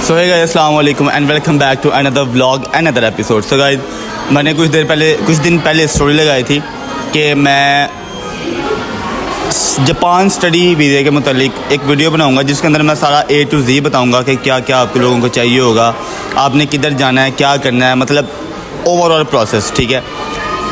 सो हे guys, अस्सलाम वालेकुम and welcome back to another vlog another episode. So guys, मैंने कुछ दिन पहले स्टोरी लगाई थी कि मैं जापान स्टडी वीज़े के मुतालिक एक वीडियो बनाऊंगा जिसके अंदर मैं सारा A to Z बताऊंगा कि क्या क्या आपके लोगों को चाहिए होगा, आपने किधर जाना है, क्या करना है, मतलब ओवरऑल प्रोसेस। ठीक है।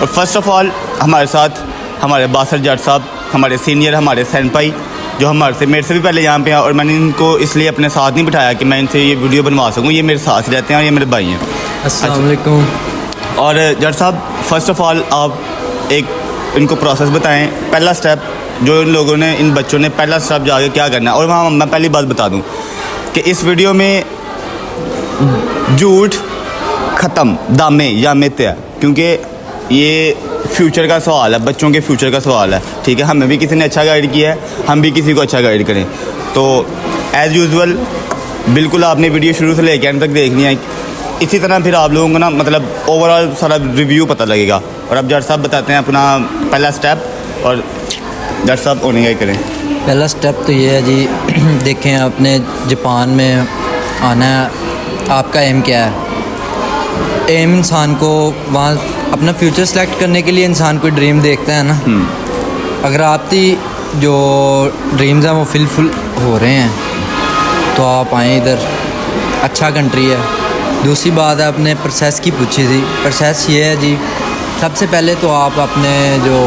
और फर्स्ट ऑफ़ ऑल हमारे साथ हमारे बासर जट साहब, हमारे सीनियर, हमारे सेनपाई जो मेरे से भी पहले यहाँ पे हैं, और मैंने इनको इसलिए अपने साथ नहीं बिठाया कि मैं इनसे ये वीडियो बनवा सकूँ। ये मेरे साथ रहते हैं और ये मेरे भाई हैं। अस्सलाम वालेकुम। और जट साहब, फर्स्ट ऑफ़ ऑल आप एक इनको प्रोसेस बताएं, पहला स्टेप जो इन लोगों ने, इन बच्चों ने पहला स्टेप जाके क्या करना है। और वहाँ मैं पहली बात बता दूँ कि इस वीडियो में झूठ ख़त्म, दामे या मिथ्या, क्योंकि ये फ्यूचर का सवाल है, बच्चों के फ्यूचर का सवाल है। ठीक है। हमें भी किसी ने अच्छा गाइड किया है, हम भी किसी को अच्छा गाइड करें। तो एज़ यूजुअल बिल्कुल आपने वीडियो शुरू से लेकर एंड तक देखनी है। इसी तरह फिर आप लोगों को ना मतलब ओवरऑल सारा रिव्यू पता लगेगा। और अब जट साहब बताते हैं अपना पहला स्टेप, और जट साहब होने का ही करें। पहला स्टेप तो ये है जी, देखें आपने जापान में आना है, आपका एम क्या है। एम इंसान को वहाँ अपना फ्यूचर सेलेक्ट करने के लिए इंसान कोई ड्रीम देखता है ना। अगर आपकी जो ड्रीम्स हैं वो फुल हो रहे हैं तो आप आएँ इधर, अच्छा कंट्री है। दूसरी बात है, अपने प्रोसेस की पूछी थी। प्रोसेस ये है जी, सबसे पहले तो आप अपने जो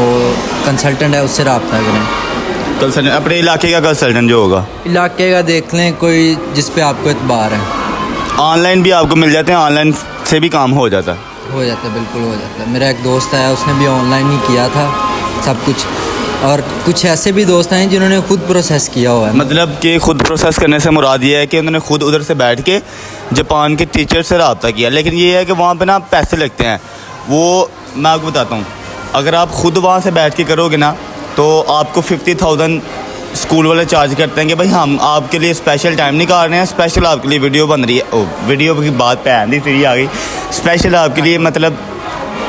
कंसल्टेंट है उससे रब्ता करें। कंसल्टेंट अपने इलाके का कंसल्टेंट जो होगा, इलाके का देख लें कोई जिस पे आपको एतबार है। ऑनलाइन भी आपको मिल जाते हैं, ऑनलाइन से भी काम हो जाता है। बिल्कुल हो जाता है। मेरा एक दोस्त है, उसने भी ऑनलाइन ही किया था सब कुछ। और कुछ ऐसे भी दोस्त हैं जिन्होंने खुद प्रोसेस किया हुआ है। मतलब कि खुद प्रोसेस करने से मुराद ये है कि उन्होंने खुद उधर से बैठ के जापान के टीचर से रब्ता किया। लेकिन ये है कि वहाँ पे ना पैसे लगते हैं। वो मैं आपको बताता हूँ, अगर आप ख़ुद वहाँ से बैठ के करोगे ना तो आपको 50,000 स्कूल वाले चार्ज करते हैं कि भाई हम आपके लिए स्पेशल टाइम निकाल रहे हैं, स्पेशल आपके लिए वीडियो बन रही है। वीडियो की बात पैन दी फिर आ गई। स्पेशल आपके लिए मतलब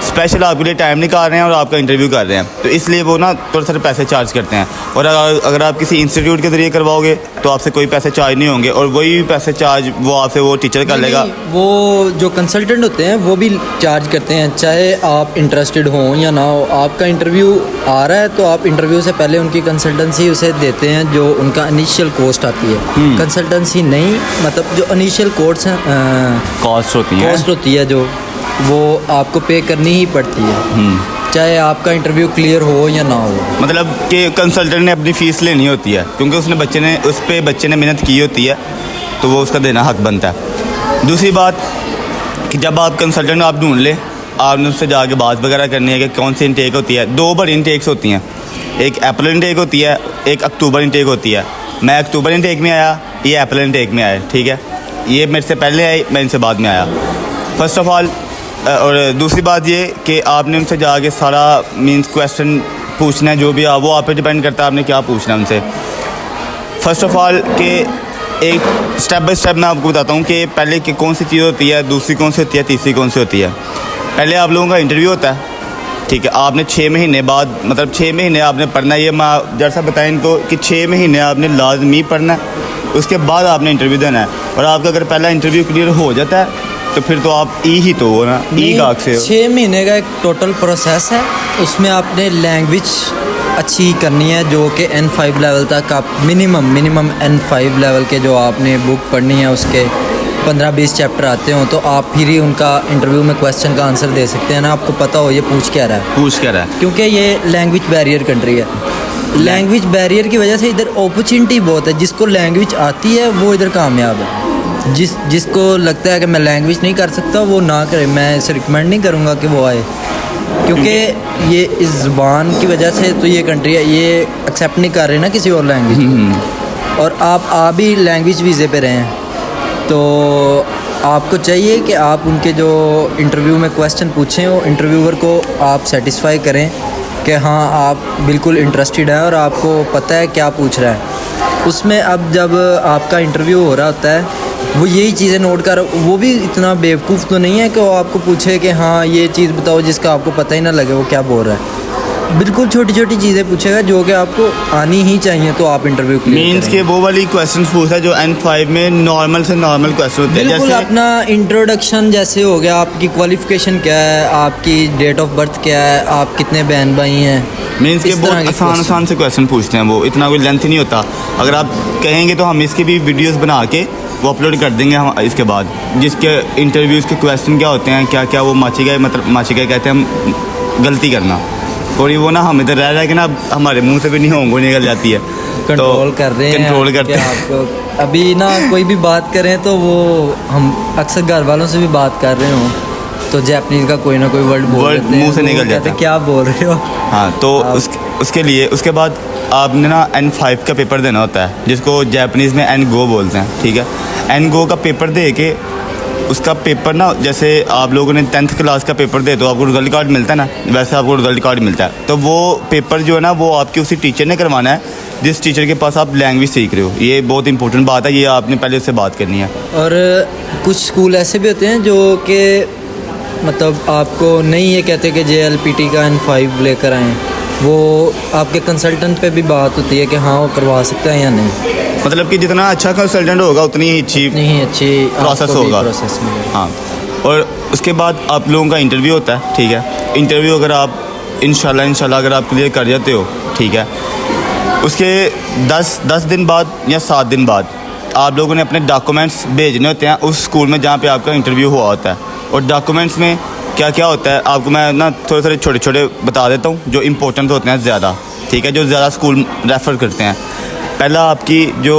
स्पेशल आपके लिए टाइम निकाल रहे हैं और आपका इंटरव्यू कर रहे हैं, तो इसलिए वो ना थोड़े सारे पैसे चार्ज करते हैं। और अगर आप किसी इंस्टीट्यूट के ज़रिए करवाओगे तो आपसे कोई पैसे चार्ज नहीं होंगे, और वही पैसे चार्ज वो आपसे वो टीचर कर लेगा। वो जो कंसल्टेंट होते हैं वो भी चार्ज करते हैं, चाहे आप इंटरेस्टेड हों या ना हो। आपका इंटरव्यू आ रहा है तो आप इंटरव्यू से पहले उनकी कंसल्टेंसी उसे देते हैं, जो उनका इनिशियल कॉस्ट आती है। कंसल्टेंसी नहीं, मतलब जो इनिशियल कॉस्ट होती है जो वो आपको पे करनी ही पड़ती है, चाहे आपका इंटरव्यू क्लियर हो या ना हो। मतलब कि कंसल्टेंट ने अपनी फ़ीस लेनी होती है, क्योंकि बच्चे ने मेहनत की होती है, तो वो उसका देना हक बनता है। दूसरी बात कि जब आप कंसल्टेंट आप ढूंढ लें, आपने उससे जाके बात वगैरह करनी है कि कौन सी इंटेक होती है। 2 बड़ी इंटेक्स होती हैं, एक अप्रैल इंटेक होती है, एक अक्टूबर इंटेक होती है। मैं अक्टूबर इंटेक में आया, ये अप्रैल इंटेक में आया। ठीक है। ये मेरे से पहले आई, मैं इनसे बाद में आया फर्स्ट ऑफ़ ऑल। और दूसरी बात ये कि आपने उनसे जाके सारा मीन्स क्वेश्चन पूछना है, जो भी वो आप पे डिपेंड करता है आपने क्या पूछना है उनसे। फर्स्ट ऑफ़ ऑल कि एक स्टेप बाय स्टेप मैं आपको बताता हूँ कि पहले कि कौन सी चीज़ होती है, दूसरी कौन सी होती है, तीसरी कौन सी होती है। पहले आप लोगों का इंटरव्यू होता है। ठीक है। आपने 6 महीने बाद, मतलब 6 महीने आपने पढ़ना है। ये मैं जैसा बताएं इनको कि 6 महीने आपने लाजमी पढ़ना है, उसके बाद आपने इंटरव्यू देना है। और आपका अगर पहला इंटरव्यू क्लियर हो जाता है तो फिर तो आप ही तो हो ना, गाक से हो। 6 महीने का एक टोटल प्रोसेस है। उसमें आपने लैंग्वेज अच्छी करनी है, जो कि N5 लेवल तक आप मिनिमम N5 लेवल के जो आपने बुक पढ़नी है, उसके 15-20 चैप्टर आते हो, तो आप फिर ही उनका इंटरव्यू में क्वेश्चन का आंसर दे सकते हैं ना। आपको पता हो ये पूछ क्या रहा है, क्योंकि ये लैंग्वेज बैरियर कंट्री है। लैंग्वेज बैरियर की वजह से इधर अपॉर्चुनिटी बहुत है। जिसको लैंग्वेज आती है वो इधर कामयाब है। जिसको लगता है कि मैं लैंग्वेज नहीं कर सकता, वो ना करे। मैं इसे रिकमेंड नहीं करूँगा कि वो आए, क्योंकि ये इस ज़बान की वजह से तो ये कंट्री है, ये एक्सेप्ट नहीं कर रहे ना किसी और लैंग्वेज को। और आप भी लैंग्वेज वीज़े पे रहे हैं, तो आपको चाहिए कि आप उनके जो इंटरव्यू में क्वेश्चन पूछें, वो इंटरव्यूअर को आप सेटिस्फाई करें कि हाँ आप बिल्कुल इंटरेस्टेड हैं और आपको पता है क्या पूछ रहा है उसमें। अब जब आपका इंटरव्यू हो रहा होता है, वो यही चीज़ें नोट कर, वो भी इतना बेवकूफ़ तो नहीं है कि वो आपको पूछे कि हाँ ये चीज़ बताओ जिसका आपको पता ही ना लगे वो क्या बोल रहा है। बिल्कुल छोटी छोटी चीज़ें पूछेगा जो कि आपको आनी ही चाहिए, तो आप इंटरव्यू मीन्स के वो वाली क्वेश्चन पूछता है जो N5 में नॉर्मल से नॉर्मल क्वेश्चन होते हैं। बिल्कुल जैसे अपना इंट्रोडक्शन जैसे हो गया, आपकी क्वालिफिकेशन क्या है, आपकी डेट ऑफ बर्थ क्या है, आप कितने बहन भाई हैं। मीन्स के इस तरह बहुत के आसान question। आसान से क्वेश्चन पूछते हैं, वो इतना कोई लेंथ नहीं होता। अगर आप कहेंगे तो हम इसकी भी वीडियोस बना के वो अपलोड कर देंगे हम इसके बाद, जिसके इंटरव्यूज़ के क्वेश्चन क्या होते हैं, क्या क्या वो माची गए, मतलब माची गए कहते हैं हम गलती करना, और वो ना हम इधर रह रहे कि ना हमारे मुंह से भी नहीं होंगे निकल जाती है, कंट्रोल कर रहे हैं, कंट्रोल करते कि हैं। आपको अभी ना कोई भी बात करें तो वो हम अक्सर घर वालों से भी बात कर रहे हो तो जापानीज का कोई ना कोई वर्ड बोल वर्ड देते हैं, मुंह से तो निकल वो कहते जाता हैं, है। क्या बोल रहे हो। हाँ, तो उसके लिए उसके बाद आपने ना N5 का पेपर देना होता है, जिसको जापानीज़ में N-GO बोलते हैं, ठीक है। N-GO का पेपर दे के उसका पेपर ना, जैसे आप लोगों ने 10th क्लास का पेपर दे तो आपको रिजल्ट कार्ड मिलता है ना, वैसे आपको रिजल्ट कार्ड मिलता है। तो वो पेपर जो है ना वो आपके उसी टीचर ने करवाना है जिस टीचर के पास आप लैंग्वेज सीख रहे हो। ये बहुत इंपॉर्टेंट बात है, ये आपने पहले उससे बात करनी है। और कुछ स्कूल ऐसे भी होते हैं जो कि मतलब आपको नहीं ये कहते कि JLPT का N5 लेकर आएँ, वो आपके कंसल्टेंट पे भी बात होती है कि हाँ वो करवा सकता है या नहीं। मतलब कि जितना अच्छा कंसल्टेंट होगा उतनी ही अच्छी नहीं अच्छी प्रोसेस आपको भी होगा। प्रोसेस मिलेगा। हाँ, और उसके बाद आप लोगों का इंटरव्यू होता है, ठीक है। इंटरव्यू अगर आप इंशाल्लाह अगर आप क्लियर कर जाते हो, ठीक है, उसके 10 दिन बाद या 7 दिन बाद आप लोगों ने अपने डॉक्यूमेंट्स भेजने होते हैं उस स्कूल में जहाँ पे आपका इंटरव्यू हुआ होता है। और डॉक्यूमेंट्स में क्या क्या होता है आपको मैं ना थोड़े थोड़े छोटे छोटे बता देता हूँ जो इंपॉर्टेंट होते हैं ज़्यादा, ठीक है, जो ज़्यादा स्कूल रेफ़र करते हैं। पहला आपकी जो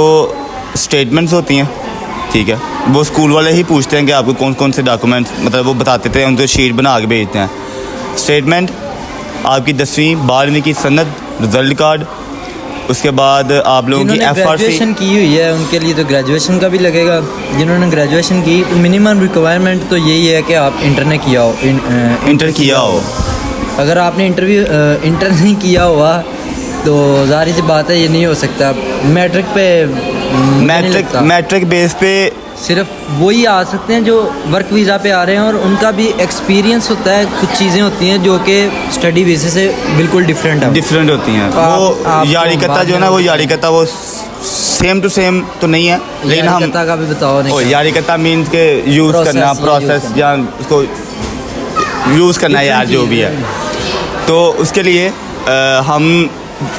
स्टेटमेंट्स होती हैं, ठीक है, वो स्कूल वाले ही पूछते हैं कि आपको कौन कौन से डॉक्यूमेंट्स, मतलब वो बताते थे, उनको शीट बना के भेजते हैं। स्टेटमेंट, आपकी 10वीं 12वीं की सनद, रिजल्ट कार्ड, उसके बाद आप लोगों की जिन्होंने FRC। ग्रेजुएशन की हुई है उनके लिए तो ग्रेजुएशन का भी लगेगा। जिन्होंने ग्रेजुएशन की तो मिनिमम रिक्वायरमेंट तो यही है कि आप इंटर ने किया हो, इंटर किया हो। अगर आपने इंटर नहीं किया हुआ तो ज़ाहिर सी बात है ये नहीं हो सकता। मैट्रिक पे मैट्रिक बेस पे सिर्फ वही आ सकते हैं जो वर्क वीज़ा पे आ रहे हैं, और उनका भी एक्सपीरियंस होता है, कुछ चीज़ें होती हैं जो कि स्टडी बेसिस से बिल्कुल डिफरेंट होती हैं। वो यारी कत्ता जो है ना, वो यारी कत्ता वो सेम टू सेम तो नहीं है, लेकिन हम का भी बताओ नहीं। यारी कत्ता मीन्स के यूज़ करना, प्रोसेस या उसको यूज़ करना है यार, जो भी है। तो उसके लिए हम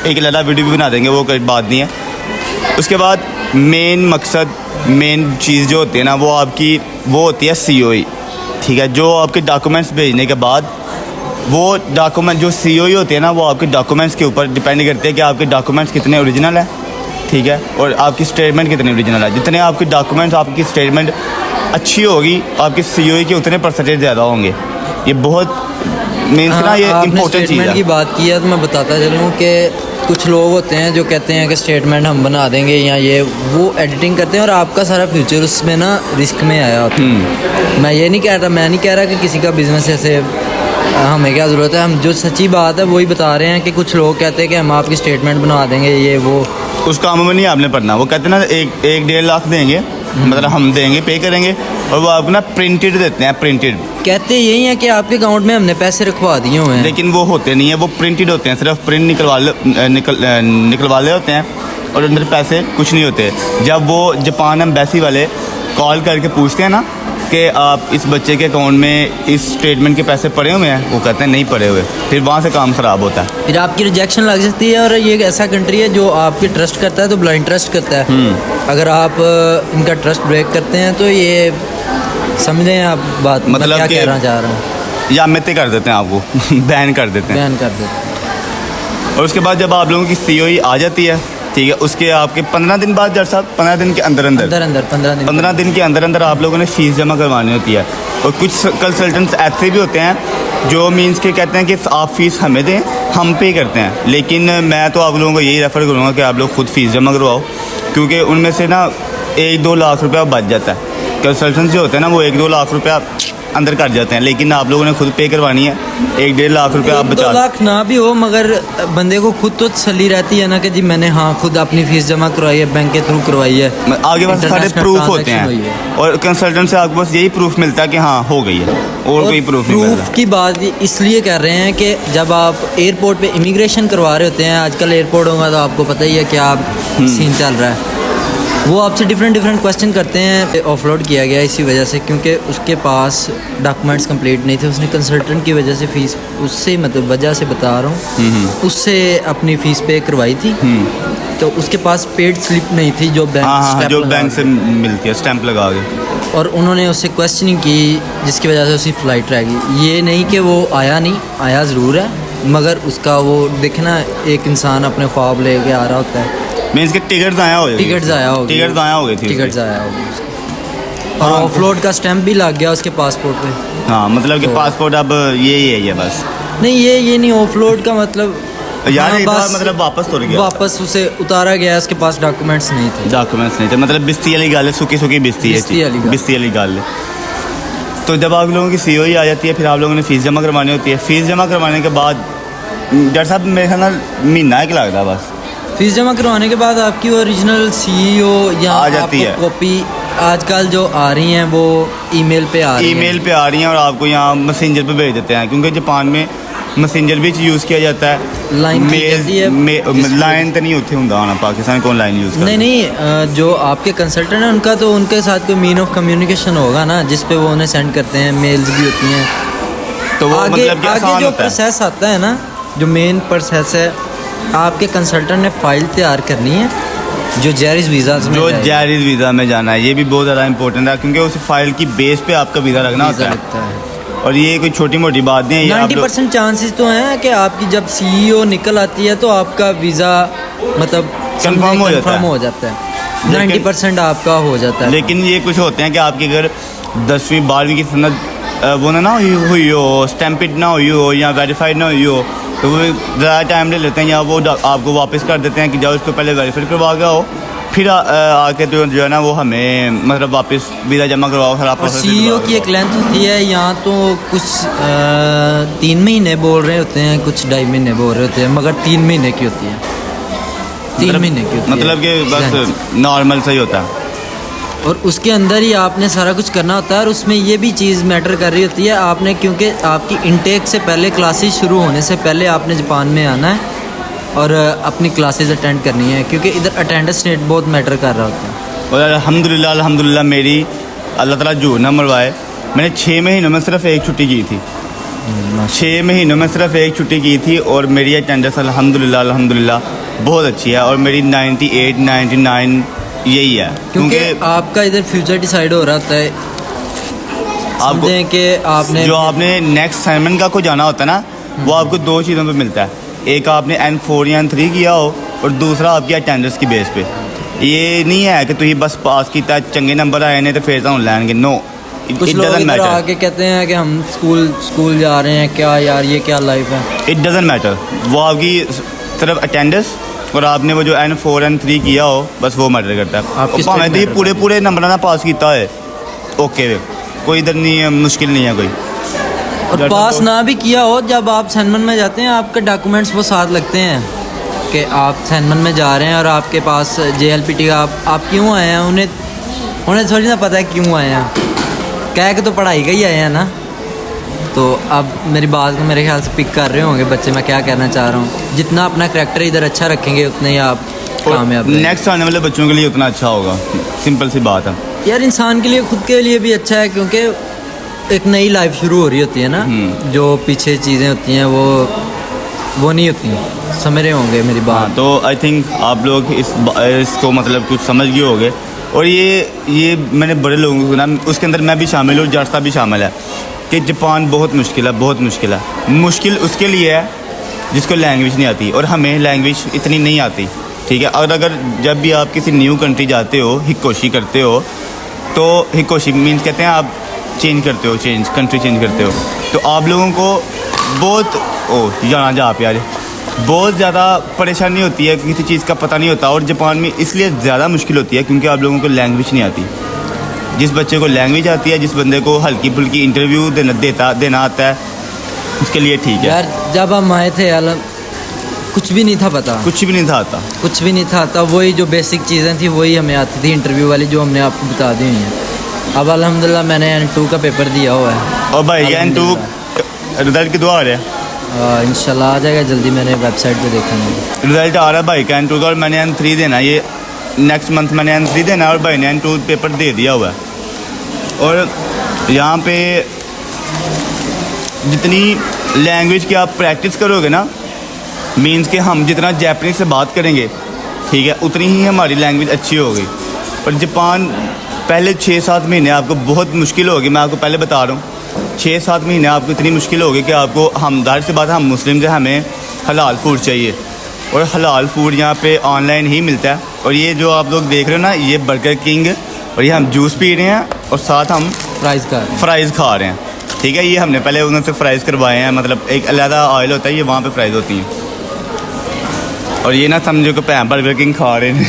एक अलग वीडियो भी बना देंगे, वो कोई बात नहीं है। उसके बाद मेन मकसद, मेन चीज़ जो होती है ना वो आपकी वो होती है COE, ठीक है। जो आपके डॉक्यूमेंट्स भेजने के बाद वो डॉक्यूमेंट जो COE होती है ना वो आपके डॉक्यूमेंट्स के ऊपर डिपेंड करते हैं कि आपके डॉक्यूमेंट्स कितने ओरिजिनल है, ठीक है, और आपकी स्टेटमेंट कितनी ओरिजिनल है। जितने आपके डॉक्यूमेंट्स, आपकी स्टेटमेंट अच्छी होगी, आपकी COE के उतने परसेंटेज ज़्यादा होंगे। ये बहुत मीन्स ना ये इम्पोर्टेंट चीज़ है। की बात की है तो मैं बताता चलूँ कि कुछ लोग होते हैं जो कहते हैं कि स्टेटमेंट हम बना देंगे या ये वो एडिटिंग करते हैं और आपका सारा फ्यूचर उसमें ना रिस्क में आया होता है। मैं नहीं कह रहा कि किसी का बिजनेस ऐसे हमें क्या ज़रूरत है। हम जो सच्ची बात है वही बता रहे हैं कि कुछ लोग कहते हैं कि हम आपकी स्टेटमेंट बना देंगे, ये वो उस काम में नहीं आपने पढ़ना। वो कहते हैं ना 1-1.5 लाख देंगे, मतलब हम देंगे, पे करेंगे, और वो आपको ना प्रिंटेड देते हैं, प्रिंटेड। कहते यही है कि आपके अकाउंट में हमने पैसे रखवा दिए हुए हैं, लेकिन वो होते नहीं है, वो प्रिंटेड होते हैं, सिर्फ प्रिंट निकलवा ले होते हैं और अंदर पैसे कुछ नहीं होते। जब वो जापान एम्बेसी वाले कॉल करके पूछते हैं ना कि आप इस बच्चे के अकाउंट में इस स्टेटमेंट के पैसे पड़े हुए हैं, वो कहते हैं नहीं पड़े हुए, फिर वहाँ से काम ख़राब होता है, फिर आपकी रिजेक्शन लग सकती है। और ये एक ऐसा कंट्री है जो आपकी ट्रस्ट करता है तो ब्लाइंड ट्रस्ट करता है। अगर आप इनका ट्रस्ट ब्रेक करते हैं तो ये समझें आप बात, मतलब क्या कि कहना चाह रहा हूँ, या मित्ते कर देते हैं आपको बैन कर देते हैं। बयान कर देते हैं। और उसके बाद जब आप लोगों की COE आ जाती है, ठीक है, उसके आपके 15 दिन बाद, जज साहब 15 दिन के अंदर 15 दिन के अंदर आप लोगों ने फ़ीस जमा करवानी होती है। और कुछ कंसल्टेंट्स ऐसे भी होते हैं जो मीन्स के कहते हैं कि आप फ़ीस हमें दें, हम पे करते हैं। लेकिन मैं तो आप लोगों को यही रेफ़र करूँगा कि आप लोग खुद फ़ीस जमा करवाओ, क्योंकि उनमें से ना 1-2 लाख रुपया बच जाता है। कंसल्टेंट्स जो होते हैं ना वो 1-2 लाख रुपया अंदर कर जाते हैं, लेकिन आप लोगों ने खुद पे करवानी है। 1-1.5 लाख रुपया आप 2 लाख ना भी हो, मगर बंदे को खुद तो तसल्ली रहती है ना कि जी मैंने हाँ खुद अपनी फ़ीस जमा करवाई है, बैंक के थ्रू करवाई है। आगे बस सारे प्रूफ होते हैं और कंसल्टेंट से आपको बस यही प्रूफ मिलता है कि हाँ हो गई है। और कोई प्रूफ नहीं मिल रहा। की बात इसलिए कर रहे हैं कि जब आप एयरपोर्ट पे इमिग्रेशन करवा रहे होते हैं, आजकल एयरपोर्ट होगा तो आपको पता ही है क्या सीन चल रहा है, वो आपसे डिफरेंट क्वेश्चन करते हैं। ऑफलोड किया गया इसी वजह से क्योंकि उसके पास डॉक्यूमेंट्स कंप्लीट नहीं थे, उसने कंसल्टेंट की वजह से फ़ीस उससे मतलब वजह से बता रहा हूँ, उससे अपनी फ़ीस पे करवाई थी, तो उसके पास पेड स्लिप नहीं थी जो बैंक जो बैंक से मिलती है स्टैंप लगा के, और उन्होंने उससे क्वेश्चनिंग की जिसकी वजह से उसकी फ़्लाइट रह गई। ये नहीं कि वो आया नहीं, आया ज़रूर है, मगर उसका वो देखना एक इंसान अपने ख्वाब लेके आ रहा होता है, मीन्स के टिकट आया हो गए थे टिकट्स आया हो गई थी उसके। और ऑफलोड का स्टैंप भी लग गया उसके पासपोर्ट पे। हाँ, मतलब कि पासपोर्ट अब यही है ये बस नहीं, ये नहीं ऑफलोड का मतलब यार हाँ, बस मतलब वापस तो गया, वापस उसे उतारा गया, उसके पास डॉक्यूमेंट्स नहीं थे, डॉक्यूमेंट्स नहीं थे, मतलब बिस्ती वाली गल है, सुखी बिस्ती वाली गल है। तो जब आप लोगों की COE आ जाती है, फिर आप लोगों ने फ़ीस जमा करवानी होती है। फ़ीस जमा करवाने के बाद डॉक्टर साहब मेरे ख्याल में महीना एक लगता है बस। फीस जमा करवाने के बाद आपकी ओरिजिनल CEO या आ जाती है कॉपी आजकल जो आ रही हैं वो ईमेल पे आ रही हैं और आपको यहाँ मैसेंजर पे भेज देते हैं, क्योंकि जापान में मैसेंजर भी यूज़ किया जाता है। लाइन लाइन तो नहीं होती होंगे आना, पाकिस्तान कौन लाइन यूज़ करता है? नहीं, जो आपके कंसल्टेंट हैं उनका तो उनके साथ कोई मीन ऑफ कम्युनिकेशन होगा ना, जिस पे वो उन्हें सेंड करते हैं, मेल्स भी होती हैं। तो वो आगे मतलब आगे जो प्रोसेस आता है ना, जो मेन प्रोसेस है, आपके कंसल्टेंट ने फ़ाइल तैयार करनी है जो जायज़ वीज़ा में जाना है। ये भी बहुत ज़्यादा इंपॉर्टेंट है, क्योंकि उस फाइल की बेस पे आपका वीज़ा लगना होता है। और ये कोई छोटी मोटी बात नहीं है। 90% चांसेस तो हैं कि आपकी जब CEO निकल आती है तो आपका वीज़ा मतलब कंफर्म हो जाता है 90% आपका हो जाता है। लेकिन ये कुछ होते हैं कि आपकी अगर 10वीं 12वीं की सनद वो ना हुई हो, स्टैम्पिड ना हुई हो या वेरीफाइड ना हुई हो, तो वो ज़्यादा टाइम ले लेते हैं, या वो आपको वापस कर देते हैं कि जाओ इसको पहले वेरीफाई करवा के आओ, फिर आके तो जो है ना वो हमें मतलब वापस वीज़ा जमा करवाओ। फिर आप CEO की एक लेंथ होती है, यहाँ तो कुछ 3 महीने बोल रहे होते हैं, कुछ 2.5 महीने बोल रहे होते हैं, मगर 3 महीने की होती है, 3 महीने की होती है, मतलब कि बस नॉर्मल सही होता है। और उसके अंदर ही आपने सारा कुछ करना होता है। और उसमें ये भी चीज़ मैटर कर रही होती है, आपने क्योंकि आपकी इनटेक से पहले, क्लासेस शुरू होने से पहले आपने जापान में आना है और अपनी क्लासेस अटेंड करनी है, क्योंकि इधर अटेंडेंस रेट बहुत मैटर कर रहा होता है। और अल्हम्दुलिल्लाह मेरी अल्लाह ताला झूठ ना मरवाए, मैंने 6 महीनों में सिर्फ एक छुट्टी की थी, 6 महीनों में सिर्फ एक छुट्टी की थी, और मेरी अटेंडेंस अल्हम्दुलिल्लाह बहुत अच्छी है, और मेरी 98 99 यही है, क्योंकि आपका इधर फ्यूचर डिसाइड हो रहा है। आपको कि आपने जो आपने नेक्स्ट असाइनमेंट का को जाना होता है ना, वो आपको 2 चीज़ों पे मिलता है, एक आपने N4 या N3 किया हो, और दूसरा आपकी अटेंडेंस की बेस पे। ये नहीं है कि तुम बस पास किया, चंगे नंबर आए ने तो फिर तुम लैनगे, नो, कुछ लोग इधर आके कहते हैं कि हम स्कूल जा रहे हैं, क्या यार ये क्या लाइफ है। इट डजंट मैटर, वो आपकी सिर्फ अटेंडेंस और आपने वो जो N4 N3 किया हो, बस वो मैटर करता है। भावें तो पूरे नंबर ना पास किया है, ओके, कोई इधर नहीं है, मुश्किल नहीं है कोई। और पास ना भी किया हो, जब आप सैनमन में जाते हैं आपके डॉक्यूमेंट्स वो साथ लगते हैं कि आप सैनमन में जा रहे हैं, और आपके पास JLPT का आप क्यों आए हैं, उन्हें थोड़ी ना पता है क्यों आए हैं, कह के तो पढ़ाई का ही आए हैं ना। तो अब मेरी बात को मेरे ख्याल से पिक कर रहे होंगे बच्चे, मैं क्या कहना चाह रहा हूँ, जितना अपना करैक्टर इधर अच्छा रखेंगे उतने ही आप कामयाब, नेक्स्ट आने वाले बच्चों के लिए उतना अच्छा होगा, सिंपल सी बात है यार। इंसान के लिए, खुद के लिए भी अच्छा है, क्योंकि एक नई लाइफ शुरू हो रही होती है ना, जो पीछे चीज़ें होती हैं वो नहीं होती, समझ रहे होंगे मेरी बात। तो आई थिंक आप लोग इसको मतलब कुछ समझ गए होंगे, और ये मैंने बड़े लोगों को सुना, उसके अंदर मैं भी शामिल हूँ, जट साहब भी शामिल है, कि जापान बहुत मुश्किल है। मुश्किल उसके लिए है जिसको लैंग्वेज नहीं आती, और हमें लैंग्वेज इतनी नहीं आती, ठीक है। और अगर जब भी आप किसी न्यू कंट्री जाते हो, हिकोशी करते हो, तो हिकोशी मीन्स कहते हैं आप कंट्री चेंज करते हो, तो आप लोगों को बहुत ज़्यादा परेशानी होती है, किसी चीज़ का पता नहीं होता। और जापान में इसलिए ज़्यादा मुश्किल होती है क्योंकि आप लोगों को लैंग्वेज नहीं आती। जिस बच्चे को लैंग्वेज आती है, जिस बंदे को हल्की फुल्की इंटरव्यू देना आता है, उसके लिए ठीक है। यार जब हम आए थे कुछ भी नहीं था पता, कुछ भी नहीं था आता। वही जो बेसिक चीज़ें थी वही हमें आती थी, इंटरव्यू वाली जो हमने आपको बता दी हुई हैं। अब अल्हम्दुलिल्लाह मैंने N2 का पेपर दिया हुआ है और भाई N2 रिजल्ट की दुआ आ रहा है, इंशाल्लाह आ जाएगा जल्दी, मैंने वेबसाइट पे देखा है। रिजल्ट आ रहा है भाई का N2 का, और मैंने N3 देना है, ये नेक्स्ट मंथ मैंने N3 देना है और भाई ने N2 पेपर दे दिया हुआ है। और यहाँ पे जितनी लैंग्वेज की आप प्रैक्टिस करोगे ना, मीन्स कि हम जितना जापानीज़ से बात करेंगे, ठीक है, उतनी ही हमारी लैंग्वेज अच्छी होगी। और जापान पहले 6-7 महीने आपको बहुत मुश्किल होगी, मैं आपको पहले बता रहा हूँ, 6-7 महीने आपको इतनी मुश्किल होगी कि आपको, हम जाहिर सी बात है, हम मुस्लिम से हमें हलाल फूड चाहिए, और हलाल फूड यहाँ पे ऑनलाइन ही मिलता है। और ये जो आप लोग देख रहे हो ना, ये बर्गर किंग, और ये हम जूस पी रहे हैं और साथ हम फ्राइज़ खा रहे हैं, ठीक है। ये हमने पहले उनसे फ्राइज़ करवाए हैं, मतलब एक अलग ऑयल होता है, ये वहाँ पे फ्राइज़ होती हैं, और ये ना समझो कि बर्गर किंग खा रहे हैं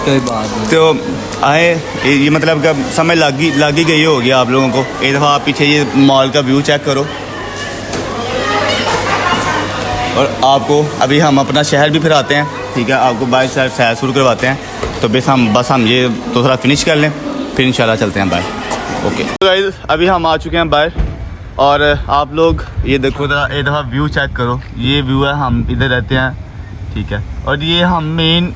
कोई बात नहीं। तो आए ये मतलब कि समझ लग ही गई होगी आप लोगों को। एक दफ़ा आप पीछे ये मॉल का व्यू चेक करो, और आपको अभी हम अपना शहर भी फिराते हैं, ठीक है, आपको बाहर शहर सैर शुरू करवाते हैं। तो बस हम ये तो थोड़ा फिनिश कर लें, फिर इंशाल्लाह चलते हैं बाहर। ओके गाइस, अभी हम आ चुके हैं बाहर, और आप लोग ये देखो ज़रा, एक दफ़ा व्यू चेक करो, ये व्यू है, हम इधर रहते हैं, ठीक है। और ये हम मेन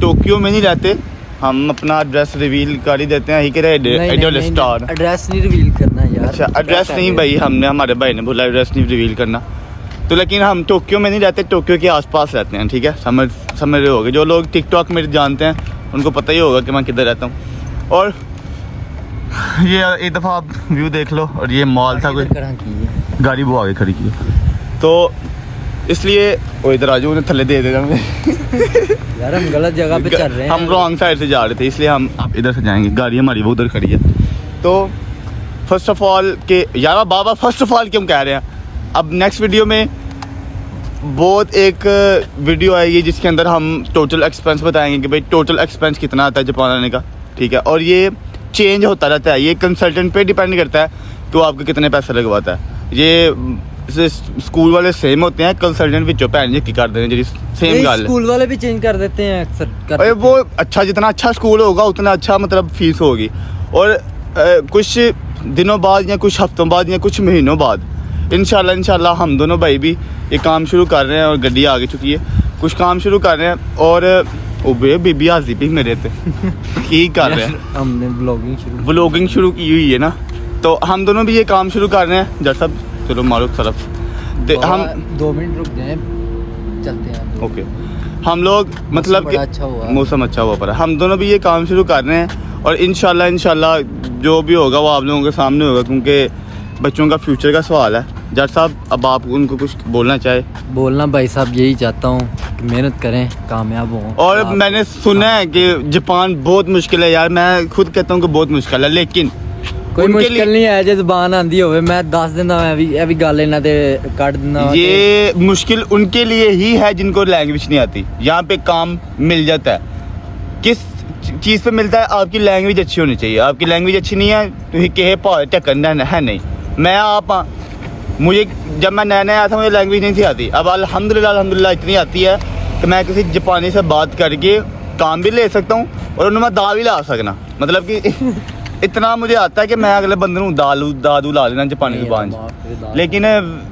टोक्यो में नहीं रहते, हम अपना एड्रेस रिवील कर ही देते हैं, ही कह रहे स्टार एड्रेस नहीं रिवील करना यार। अच्छा, एड्रेस नहीं भाई, हमारे भाई ने बोला एड्रेस नहीं रिवील करना, तो लेकिन हम टोक्यो में नहीं रहते, टोक्यो के आसपास रहते हैं, ठीक है। समझ रहे होगे, जो लोग टिकटॉक में जानते हैं उनको पता ही होगा कि मैं किधर रहता हूँ। और ये एक दफ़ा आप व्यू देख लो, और ये मॉल था, कोई गाड़ी वो आगे खड़ी की, तो इसलिए वो इधर आजू उन्हें थल्ले दे देगा यार, हम गलत जगह पे चल रहे हैं, हम रॉन्ग साइड से जा रहे थे, इसलिए हम अब इधर से जाएंगे, गाड़ी हमारी वो उधर खड़ी है। तो फर्स्ट ऑफ ऑल के यार बाबा, फर्स्ट ऑफ ऑल क्यों कह रहे हैं, अब नेक्स्ट वीडियो में बहुत एक वीडियो आएगी जिसके अंदर हम टोटल एक्सपेंस बताएंगे कि भाई टोटल एक्सपेंस कितना आता है जापान आने का, ठीक है। और ये चेंज होता रहता है, ये कंसल्टेंट पे डिपेंड करता है कि वो आपको कितने पैसे लगवाता है। ये स्कूल वाले सेम होते हैं, कंसल्टेंट विचों भैन जी की कर देने जी सेम गल। स्कूल वाले भी चेंज कर देते हैं अक्सर। अरे वो अच्छा, जितना अच्छा स्कूल होगा उतना अच्छा मतलब फीस होगी। और कुछ दिनों बाद या कुछ हफ्तों बाद या कुछ महीनों बाद इंशाल्लाह हम दोनों भाई भी ये काम शुरू कर रहे हैं, और गड्डी आ चुकी है, कुछ काम शुरू कर रहे हैं। और ओबे बीबी हाजी भी मेरे पे ठीक कर रहे हैं, हमने ब्लॉगिंग शुरू की हुई है ना, तो हम दोनों भी ये काम शुरू कर रहे हैं। जब सब चलो मारो तरफ, हम 2 मिनट रुक जाए, चलते हैं। ओके, हम लोग मतलब कि मौसम अच्छा हुआ पर हम दोनों भी ये काम शुरू कर रहे हैं, और इंशाल्लाह जो भी होगा वो आप लोगों के सामने होगा, क्योंकि बच्चों का फ्यूचर का सवाल है। जज साहब, अब आप उनको कुछ बोलना चाहे? बोलना भाई साहब यही चाहता हूँ कि मेहनत करें, कामयाब हों। और मैंने सुना है कि जापान बहुत मुश्किल है यार, मैं खुद कहता हूँ कि बहुत मुश्किल है, लेकिन कोई मुश्किल नहीं है, जो ज़बान आंदी होवे मैं दस दिंदा, मैं भी गल इन्हां ते कट दिंदा। ये मुश्किल उनके लिए ही है जिनको लैंग्वेज नहीं आती। यहाँ पे काम मिल जाता है, किस चीज़ पे मिलता है? आपकी लैंग्वेज अच्छी होनी चाहिए। आपकी लैंग्वेज अच्छी नहीं है तो ही कहे पा टक्कर है नहीं। मैं आप मुझे जब मैं नया आया था मुझे लैंग्वेज नहीं थी आती, अब अल्हम्दुलिल्लाह इतनी आती है कि मैं किसी जापानी से बात करके काम भी ले सकता हूँ और उन्हें मैं दा भी ला सकना, मतलब कि इतना मुझे आता है कि मैं अगले बंदे को दादू ला लेना जापानी जुबान। लेकिन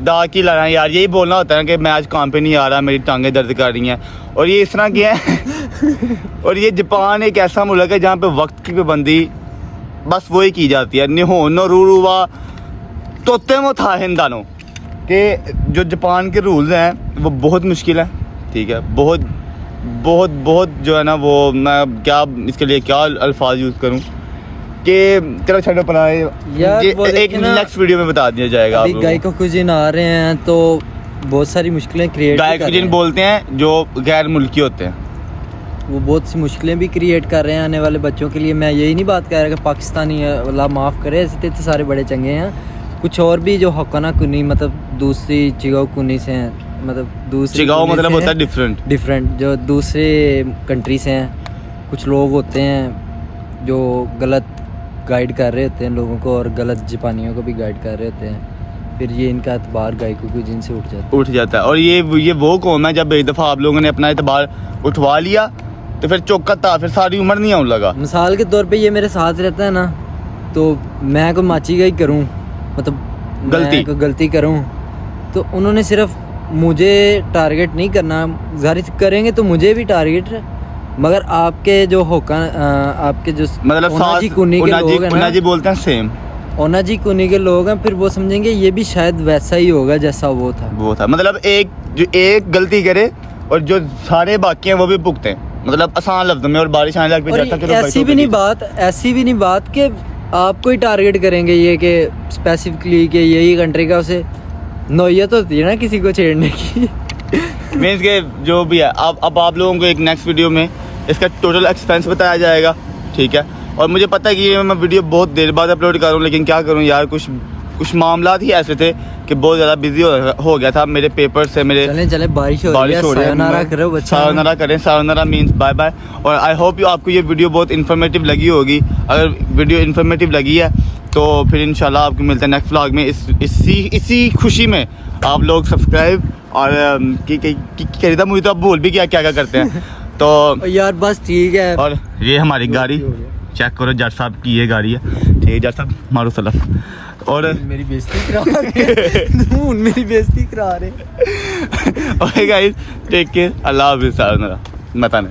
दा की लाना यार, यही बोलना होता है कि मैं आज काम पे नहीं आ रहा, मेरी टांगें दर्द कर रही हैं, और ये इस तरह की है। और ये जापान एक ऐसा मुल्क है जहाँ पे वक्त की पाबंदी बस वही की जाती है। निहोनो रूरुवा तोते मो था हिंदानो के जो जापान के रूल्स हैं वो बहुत मुश्किल है, ठीक है, बहुत बहुत बहुत जो है ना, वो मैं क्या इसके लिए क्या अल्फाज यूज़ करूँ कि चलो छड़ो पना एक नेक्स्ट वीडियो में बता दिया जाएगा। अभी गायको कुजिन आ रहे हैं तो बहुत सारी मुश्किलें क्रिएट गायको कुजिन बोलते हैं जो गैर मुल्की होते हैं, वो बहुत सी मुश्किलें भी क्रिएट कर रहे हैं आने वाले बच्चों के लिए। मैं यही नहीं बात कर रहा कि पाकिस्तानी अल्लाह माफ़ करे, ऐसे तो सारे बड़े चंगे हैं, कुछ और भी जो हकाना कुनी मतलब दूसरी चिगाओ कुनी से हैं, मतलब दूसरी चिगाओ मतलब होता है डिफरेंट जो दूसरे कंट्री से हैं। कुछ लोग होते हैं जो गलत गाइड कर रहे होते हैं लोगों को और गलत जापानियों को भी गाइड कर रहे होते हैं, फिर ये इनका एतबार गायकों की जिनसे उठ जाता है। और ये वो कौम है जब एक दफ़ा आप लोगों ने अपना एतबार उठवा लिया तो फिर चौकता फिर सारी उम्र नहीं आने लगा। मिसाल के तौर पे ये मेरे साथ रहता है ना, तो मैं कोई माची गई करूँ, मतलब मैं गलती करूँ, तो उन्होंने सिर्फ मुझे टारगेट नहीं करना, जाहिर करेंगे तो मुझे भी टारगेट, मगर आपके जो होका आपके जो मतलब ओना जी कुनी के लोग हैं ना, जी बोलते हैं सेम ओना जी कुनी के लोग हैं, फिर वो समझेंगे ये भी शायद वैसा ही होगा जैसा वो था। मतलब एक गलती करे और जो सारे बाकी हैं वो भी भुगते हैं, मतलब आसान लफ्ज़ में। और बारिश आने लग पे जाता है, ऐसी भी नहीं बात कि आपको ही टारगेट करेंगे ये कि स्पेसिफिकली कि यही कंट्री का, उसे नौयत होती है ना किसी को छेड़ने की। मीन्स के जो भी है अब आप लोगों को एक नेक्स्ट वीडियो में इसका टोटल एक्सपेंस बताया जाएगा, ठीक है। और मुझे पता है कि ये मैं वीडियो बहुत देर बाद अपलोड करूँ, लेकिन क्या करूँ यार, कुछ मामला ही ऐसे थे कि बहुत ज़्यादा बिजी हो गया था मेरे पेपर से। मेरे चले बारिश हो रही है, सायोनारा करो बच्चा, सायोनारा करें, सायोनारा मीन्स बाय बाय। और आई होप आपको ये वीडियो बहुत इन्फॉर्मेटिव लगी होगी। अगर वीडियो इन्फॉर्मेटिव लगी है तो फिर इंशाल्लाह आपको मिलता है नेक्स्ट व्लॉग में। इसी खुशी में आप लोग सब्सक्राइब और खरीदा, मुझे तो अब भूल भी क्या करते हैं तो यार बस ठीक है। और ये हमारी गाड़ी चेक करो, जट साहब की ये गाड़ी है, ठीक है। जट साहब मारो सलाह। और मेरी बेइज्जती करा रहे मेरी बेइज्जती करा रहे। ओके गाइस, टेक केयर, अल्लाह हाफिज़। मताने